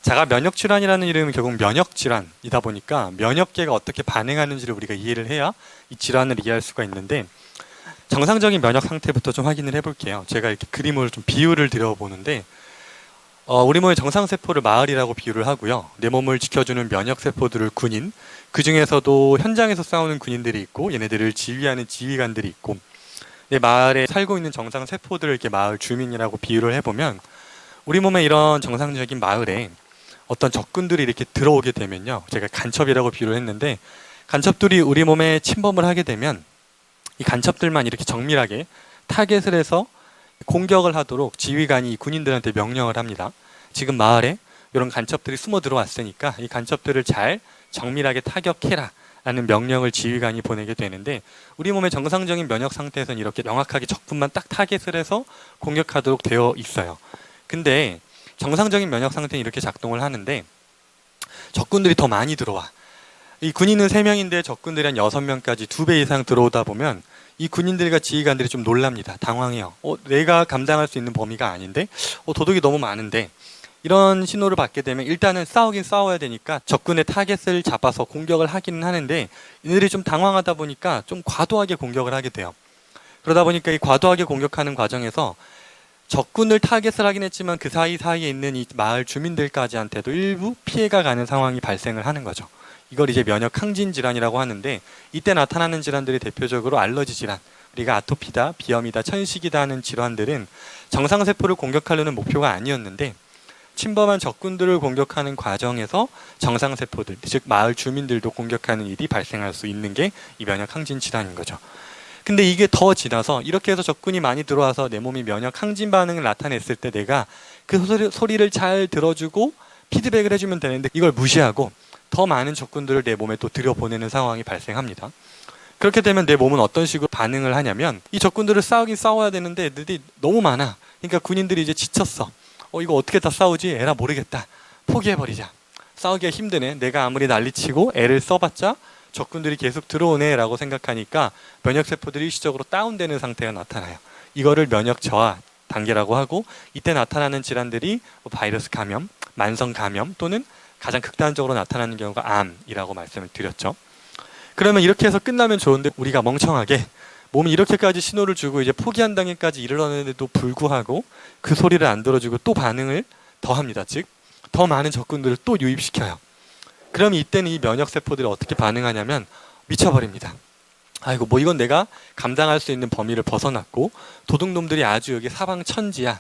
자가 면역 질환이라는 이름은 결국 면역 질환이다 보니까 면역계가 어떻게 반응하는지를 우리가 이해를 해야 이 질환을 이해할 수가 있는데, 정상적인 면역 상태부터 좀 확인을 해볼게요. 제가 이렇게 그림을 좀 비유를 드려보는데, 우리 몸의 정상세포를 마을이라고 비유를 하고요. 내 몸을 지켜주는 면역세포들을 군인, 그 중에서도 현장에서 싸우는 군인들이 있고 얘네들을 지휘하는 지휘관들이 있고, 내 마을에 살고 있는 정상세포들을 이렇게 마을 주민이라고 비유를 해보면, 우리 몸의 이런 정상적인 마을에 어떤 적군들이 이렇게 들어오게 되면요, 제가 간첩이라고 비유를 했는데, 간첩들이 우리 몸에 침범을 하게 되면 이 간첩들만 이렇게 정밀하게 타겟을 해서 공격을 하도록 지휘관이 군인들한테 명령을 합니다. 지금 마을에 이런 간첩들이 숨어 들어왔으니까 이 간첩들을 잘 정밀하게 타격해라 라는 명령을 지휘관이 보내게 되는데, 우리 몸의 정상적인 면역 상태에서는 이렇게 명확하게 적군만 딱 타겟을 해서 공격하도록 되어 있어요. 근데 정상적인 면역 상태는 이렇게 작동을 하는데, 적군들이 더 많이 들어와. 이 군인은 3명인데 적군들이 한 6명까지 2배 이상 들어오다 보면 이 군인들과 지휘관들이 좀 놀랍니다. 당황해요. 내가 감당할 수 있는 범위가 아닌데? 도둑이 너무 많은데? 이런 신호를 받게 되면 일단은 싸우긴 싸워야 되니까 적군의 타겟을 잡아서 공격을 하기는 하는데, 이들이 좀 당황하다 보니까 좀 과도하게 공격을 하게 돼요. 그러다 보니까 이 과도하게 공격하는 과정에서 적군을 타겟을 하긴 했지만 그 사이사이에 있는 이 마을 주민들까지한테도 일부 피해가 가는 상황이 발생을 하는 거죠. 이걸 이제 면역 항진 질환이라고 하는데, 이때 나타나는 질환들이 대표적으로 알러지 질환, 우리가 아토피다, 비염이다, 천식이다 하는 질환들은 정상세포를 공격하려는 목표가 아니었는데 침범한 적군들을 공격하는 과정에서 정상세포들, 즉 마을 주민들도 공격하는 일이 발생할 수 있는 게 이 면역 항진 질환인 거죠. 근데 이게 더 지나서 이렇게 해서 적군이 많이 들어와서 내 몸이 면역 항진 반응을 나타냈을 때 내가 그 소리를 잘 들어주고 피드백을 해주면 되는데, 이걸 무시하고 더 많은 적군들을 내 몸에 또 들여보내는 상황이 발생합니다. 그렇게 되면 내 몸은 어떤 식으로 반응을 하냐면, 이 적군들을 싸우긴 싸워야 되는데 애들이 너무 많아. 그러니까 군인들이 이제 지쳤어. 이거 어떻게 다 싸우지? 에라 모르겠다. 포기해버리자. 싸우기가 힘드네. 내가 아무리 난리치고 애를 써봤자 적군들이 계속 들어오네 라고 생각하니까 면역세포들이 일시적으로 다운되는 상태가 나타나요. 이거를 면역 저하 단계라고 하고, 이때 나타나는 질환들이 바이러스 감염, 만성 감염, 또는 가장 극단적으로 나타나는 경우가 암이라고 말씀을 드렸죠. 그러면 이렇게 해서 끝나면 좋은데, 우리가 멍청하게 몸이 이렇게까지 신호를 주고 이제 포기한 단계까지 이르렀는데도 불구하고 그 소리를 안 들어주고 또 반응을 더 합니다. 즉, 더 많은 적군들을 또 유입시켜요. 그럼 이때는 이 면역세포들이 어떻게 반응하냐면 미쳐버립니다. 아이고, 뭐 이건 내가 감당할 수 있는 범위를 벗어났고, 도둑놈들이 아주 여기 사방천지야.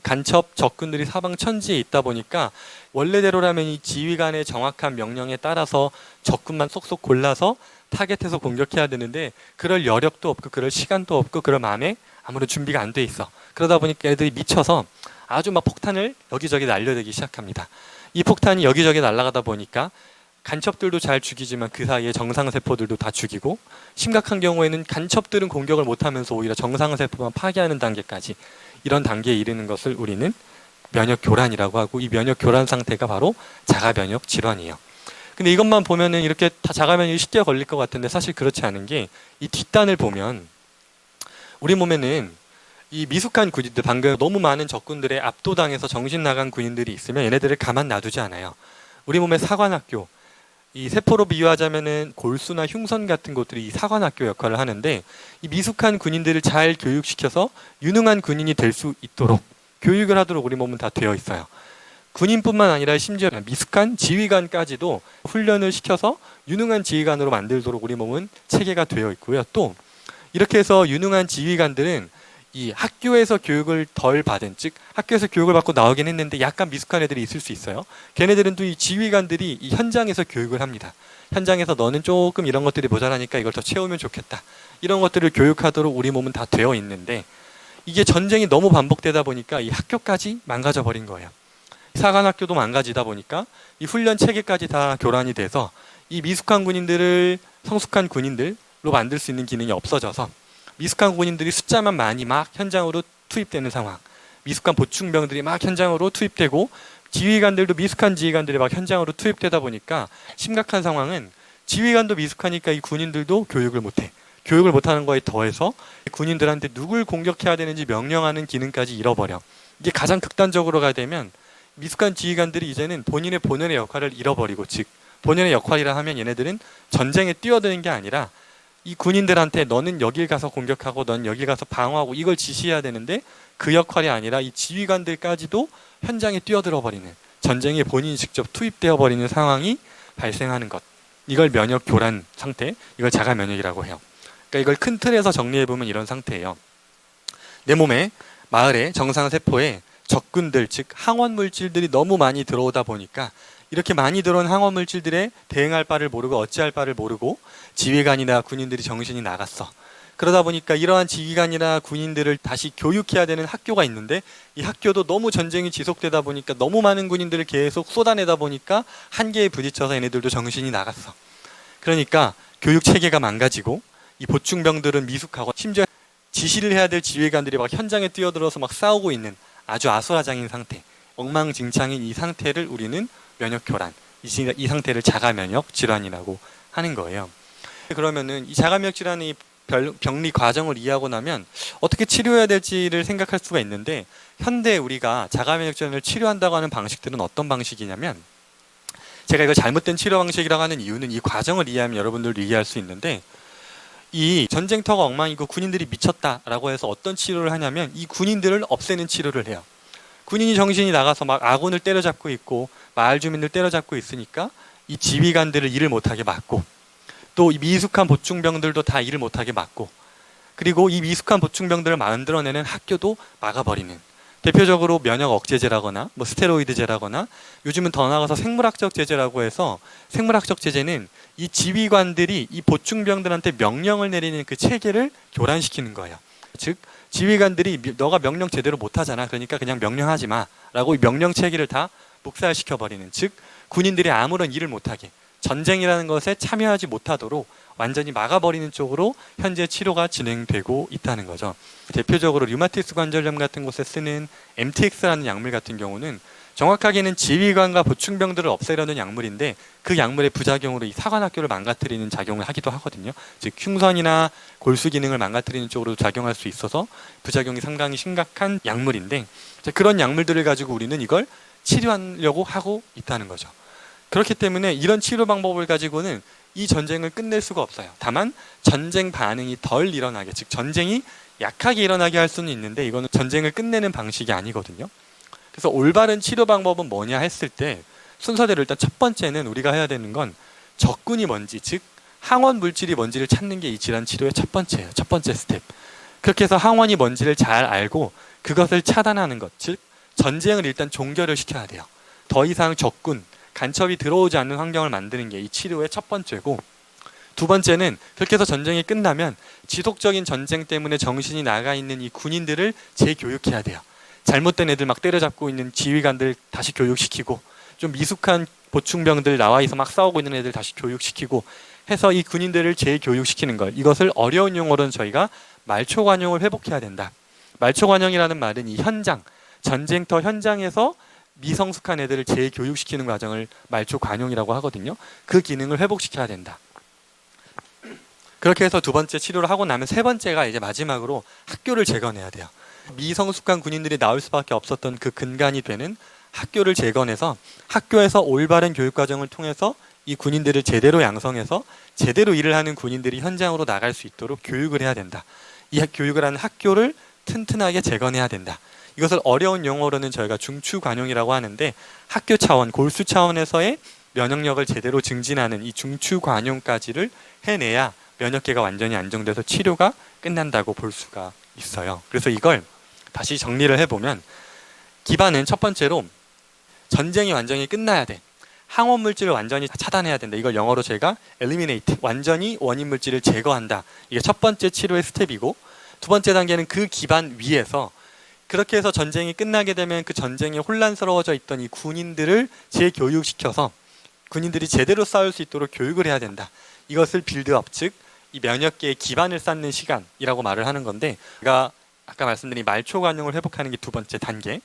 간첩 적군들이 사방천지에 있다 보니까 원래대로라면 이 지휘관의 정확한 명령에 따라서 적군만 쏙쏙 골라서 타겟해서 공격해야 되는데, 그럴 여력도 없고 그럴 시간도 없고 그럴 마음에 아무런 준비가 안 돼 있어. 그러다 보니까 애들이 미쳐서 아주 막 폭탄을 여기저기 날려대기 시작합니다. 이 폭탄이 여기저기 날아가다 보니까 간첩들도 잘 죽이지만 그 사이에 정상세포들도 다 죽이고, 심각한 경우에는 간첩들은 공격을 못하면서 오히려 정상세포만 파괴하는 단계까지, 이런 단계에 이르는 것을 우리는 면역교란이라고 하고, 이 면역교란 상태가 바로 자가면역 질환이에요. 근데 이것만 보면은 이렇게 다 자가면역이 쉽게 걸릴 것 같은데, 사실 그렇지 않은 게, 이 뒷단을 보면 우리 몸에는 이 미숙한 군인들, 방금 너무 많은 적군들의 압도당해서 정신 나간 군인들이 있으면 얘네들을 가만 놔두지 않아요. 우리 몸의 사관학교, 이 세포로 비유하자면은 골수나 흉선 같은 것들이 이 사관학교 역할을 하는데, 이 미숙한 군인들을 잘 교육시켜서 유능한 군인이 될 수 있도록 교육을 하도록 우리 몸은 다 되어 있어요. 군인뿐만 아니라 심지어 미숙한 지휘관까지도 훈련을 시켜서 유능한 지휘관으로 만들도록 우리 몸은 체계가 되어 있고요. 또 이렇게 해서 유능한 지휘관들은 이 학교에서 교육을 덜 받은, 즉 학교에서 교육을 받고 나오긴 했는데 약간 미숙한 애들이 있을 수 있어요. 걔네들은 또 이 지휘관들이 이 현장에서 교육을 합니다. 현장에서 너는 조금 이런 것들이 모자라니까 이걸 더 채우면 좋겠다, 이런 것들을 교육하도록 우리 몸은 다 되어 있는데, 이게 전쟁이 너무 반복되다 보니까 이 학교까지 망가져 버린 거예요. 사관학교도 망가지다 보니까 이 훈련 체계까지 다 교란이 돼서 이 미숙한 군인들을 성숙한 군인들로 만들 수 있는 기능이 없어져서 미숙한 군인들이 숫자만 많이 막 현장으로 투입되는 상황, 미숙한 보충병들이 막 현장으로 투입되고, 지휘관들도 미숙한 지휘관들이 막 현장으로 투입되다 보니까 심각한 상황은 지휘관도 미숙하니까 이 군인들도 교육을 못해. 교육을 못하는 거에 더해서 군인들한테 누굴 공격해야 되는지 명령하는 기능까지 잃어버려. 이게 가장 극단적으로 가야 되면 미숙한 지휘관들이 이제는 본인의 본연의 역할을 잃어버리고, 즉 본연의 역할이라 하면 얘네들은 전쟁에 뛰어드는 게 아니라 이 군인들한테 너는 여길 가서 공격하고 넌 여길 가서 방어하고 이걸 지시해야 되는데, 그 역할이 아니라 이 지휘관들까지도 현장에 뛰어들어 버리는, 전쟁에 본인이 직접 투입되어 버리는 상황이 발생하는 것, 이걸 면역 교란 상태, 이걸 자가 면역이라고 해요. 그러니까 이걸 큰 틀에서 정리해 보면 이런 상태예요. 내 몸에, 마을에, 정상 세포에 적군들, 즉 항원 물질들이 너무 많이 들어오다 보니까 이렇게 많이 들어온 항원 물질들에 대응할 바를 모르고 어찌할 바를 모르고 지휘관이나 군인들이 정신이 나갔어. 그러다 보니까 이러한 지휘관이나 군인들을 다시 교육해야 되는 학교가 있는데, 이 학교도 너무 전쟁이 지속되다 보니까 너무 많은 군인들을 계속 쏟아내다 보니까 한계에 부딪혀서 얘네들도 정신이 나갔어. 그러니까 교육 체계가 망가지고 이 보충병들은 미숙하고, 심지어 지시를 해야 될 지휘관들이 막 현장에 뛰어들어서 막 싸우고 있는 아주 아수라장인 상태, 엉망진창인 이 상태를 우리는 면역교란, 이 상태를 자가면역 질환이라고 하는 거예요. 그러면은 이 자가면역 질환의 병리 과정을 이해하고 나면 어떻게 치료해야 될지를 생각할 수가 있는데, 현대 우리가 자가면역 질환을 치료한다고 하는 방식들은 어떤 방식이냐면, 제가 이거 잘못된 치료 방식이라고 하는 이유는 이 과정을 이해하면 여러분들도 이해할 수 있는데, 이 전쟁터가 엉망이고 군인들이 미쳤다라고 해서 어떤 치료를 하냐면 이 군인들을 없애는 치료를 해요. 군인이 정신이 나가서 막 아군을 때려잡고 있고 마을 주민들 때려잡고 있으니까 이 지휘관들을 일을 못하게 막고, 또 이 미숙한 보충병들도 다 일을 못하게 막고, 그리고 이 미숙한 보충병들을 만들어내는 학교도 막아버리는, 대표적으로 면역 억제제라거나 뭐 스테로이드제라거나, 요즘은 더 나아가서 생물학적 제재라고 해서, 생물학적 제재는 이 지휘관들이 이 보충병들한테 명령을 내리는 그 체계를 교란시키는 거예요. 즉 지휘관들이 너가 명령 제대로 못하잖아, 그러니까 그냥 명령하지 마 라고 이 명령 체계를 다 묵살시켜버리는, 즉 군인들이 아무런 일을 못하게, 전쟁이라는 것에 참여하지 못하도록 완전히 막아버리는 쪽으로 현재 치료가 진행되고 있다는 거죠. 대표적으로 류마티스 관절염 같은 곳에 쓰는 MTX라는 약물 같은 경우는 정확하게는 지휘관과 보충병들을 없애려는 약물인데, 그 약물의 부작용으로 이 사관학교를 망가뜨리는 작용을 하기도 하거든요. 즉 흉선이나 골수 기능을 망가뜨리는 쪽으로 작용할 수 있어서 부작용이 상당히 심각한 약물인데, 그런 약물들을 가지고 우리는 이걸 치료하려고 하고 있다는 거죠. 그렇기 때문에 이런 치료 방법을 가지고는 이 전쟁을 끝낼 수가 없어요. 다만 전쟁 반응이 덜 일어나게, 즉 전쟁이 약하게 일어나게 할 수는 있는데, 이거는 전쟁을 끝내는 방식이 아니거든요. 그래서 올바른 치료 방법은 뭐냐 했을 때, 순서대로 일단 첫 번째는 우리가 해야 되는 건 적군이 뭔지, 즉 항원 물질이 뭔지를 찾는 게 이 질환 치료의 첫 번째예요. 첫 번째 스텝. 그렇게 해서 항원이 뭔지를 잘 알고 그것을 차단하는 것, 즉 전쟁을 일단 종결을 시켜야 돼요. 더 이상 적군, 간첩이 들어오지 않는 환경을 만드는 게 이 치료의 첫 번째고, 두 번째는 그렇게 해서 전쟁이 끝나면 지속적인 전쟁 때문에 정신이 나가 있는 이 군인들을 재교육해야 돼요. 잘못된 애들 막 때려잡고 있는 지휘관들 다시 교육시키고, 좀 미숙한 보충병들 나와 있어 막 싸우고 있는 애들 다시 교육시키고 해서 이 군인들을 재교육시키는 걸, 이것을 어려운 용어로는 저희가 말초관용을 회복해야 된다. 말초관용이라는 말은 이 현장, 전쟁터 현장에서 미성숙한 애들을 재교육시키는 과정을 말초관용이라고 하거든요. 그 기능을 회복시켜야 된다. 그렇게 해서 두 번째 치료를 하고 나면 세 번째가 이제 마지막으로 학교를 재건해야 돼요. 미성숙한 군인들이 나올 수밖에 없었던 그 근간이 되는 학교를 재건해서, 학교에서 올바른 교육 과정을 통해서 이 군인들을 제대로 양성해서 제대로 일을 하는 군인들이 현장으로 나갈 수 있도록 교육을 해야 된다. 이 교육을 하는 학교를 튼튼하게 재건해야 된다. 이것을 어려운 용어로는 저희가 중추관용이라고 하는데, 학교 차원, 골수 차원에서의 면역력을 제대로 증진하는 이 중추관용까지를 해내야 면역계가 완전히 안정돼서 치료가 끝난다고 볼 수가 있어요. 그래서 이걸 다시 정리를 해보면, 기반은 첫 번째로 전쟁이 완전히 끝나야 돼. 항원 물질을 완전히 차단해야 된다. 이걸 영어로 제가 eliminate, 완전히 원인 물질을 제거한다. 이게 첫 번째 치료의 스텝이고, 두 번째 단계는 그 기반 위에서, 그렇게 해서 전쟁이 끝나게 되면 그 전쟁에 혼란스러워져 있던 이 군인들을 재교육시켜서 군인들이 제대로 싸울 수 있도록 교육을 해야 된다. 이것을 빌드업, 즉 이 면역계의 기반을 쌓는 시간이라고 말을 하는 건데, 제가 아까 말씀드린 말초관용을 회복하는 게 두 번째 단계.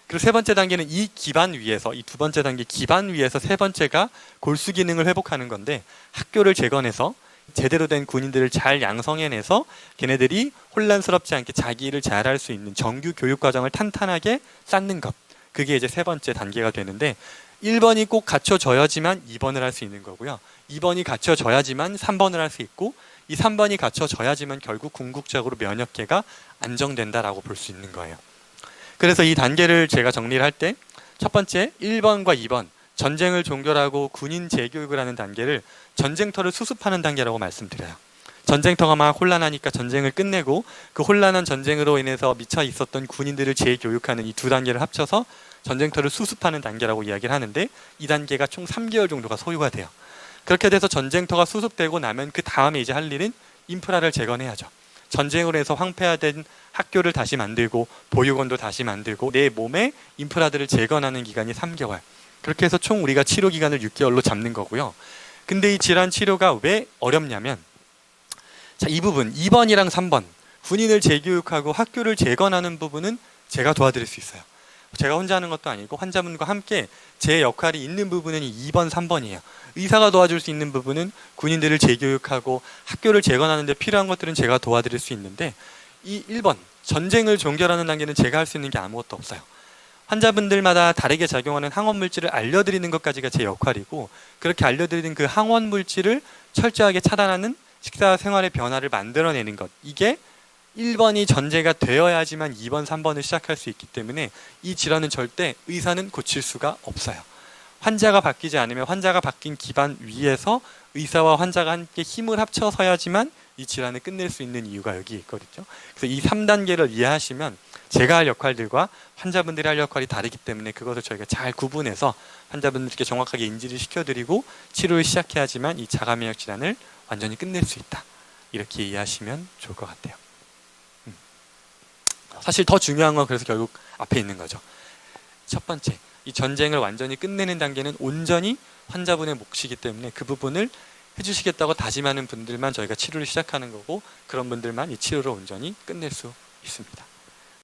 그리고 세 번째 단계는 이 기반 위에서, 이 두 번째 단계 기반 위에서 세 번째가 골수 기능을 회복하는 건데, 학교를 재건해서 제대로 된 군인들을 잘 양성해내서 걔네들이 혼란스럽지 않게 자기 일을 잘할 수 있는 정규 교육 과정을 탄탄하게 쌓는 것. 그게 이제 세 번째 단계가 되는데 1번이 꼭 갖춰져야지만 2번을 할 수 있는 거고요. 2번이 갖춰져야지만 3번을 할 수 있고 이 3번이 갖춰져야지만 결국 궁극적으로 면역계가 안정된다라고 볼 수 있는 거예요. 그래서 이 단계를 제가 정리를 할 때 첫 번째 1번과 2번 전쟁을 종결하고 군인 재교육을 하는 단계를 전쟁터를 수습하는 단계라고 말씀드려요. 전쟁터가 막 혼란하니까 전쟁을 끝내고 그 혼란한 전쟁으로 인해서 미쳐 있었던 군인들을 재교육하는 이 두 단계를 합쳐서 전쟁터를 수습하는 단계라고 이야기를 하는데 이 단계가 총 3개월 정도가 소요가 돼요. 그렇게 돼서 전쟁터가 수습되고 나면 그 다음에 이제 할 일은 인프라를 재건해야죠. 전쟁으로 해서 황폐화된 학교를 다시 만들고 보육원도 다시 만들고 내 몸의 인프라들을 재건하는 기간이 3개월. 그렇게 해서 총 우리가 치료 기간을 6개월로 잡는 거고요. 근데 이 질환 치료가 왜 어렵냐면 자, 이 부분 2번이랑 3번 군인을 재교육하고 학교를 재건하는 부분은 제가 도와드릴 수 있어요. 제가 혼자 하는 것도 아니고 환자분과 함께 제 역할이 있는 부분은 2번, 3번이에요. 의사가 도와줄 수 있는 부분은 군인들을 재교육하고 학교를 재건하는 데 필요한 것들은 제가 도와드릴 수 있는데 이 1번, 전쟁을 종결하는 단계는 제가 할 수 있는 게 아무것도 없어요. 환자분들마다 다르게 작용하는 항원 물질을 알려드리는 것까지가 제 역할이고 그렇게 알려드리는 그 항원 물질을 철저하게 차단하는 식사 생활의 변화를 만들어내는 것 이게 1번이 전제가 되어야지만 2번, 3번을 시작할 수 있기 때문에 이 질환은 절대 의사는 고칠 수가 없어요. 환자가 바뀌지 않으면 환자가 바뀐 기반 위에서 의사와 환자가 함께 힘을 합쳐서야지만 이 질환을 끝낼 수 있는 이유가 여기 있거든요. 그래서 이 3단계를 이해하시면 제가 할 역할들과 환자분들이 할 역할이 다르기 때문에 그것을 저희가 잘 구분해서 환자분들께 정확하게 인지를 시켜드리고 치료를 시작해야지만 이 자가면역 질환을 완전히 끝낼 수 있다. 이렇게 이해하시면 좋을 것 같아요. 사실 더 중요한 건 그래서 결국 앞에 있는 거죠. 첫 번째, 이 전쟁을 완전히 끝내는 단계는 온전히 환자분의 몫이기 때문에 그 부분을 해주시겠다고 다짐하는 분들만 저희가 치료를 시작하는 거고 그런 분들만 이 치료를 온전히 끝낼 수 있습니다.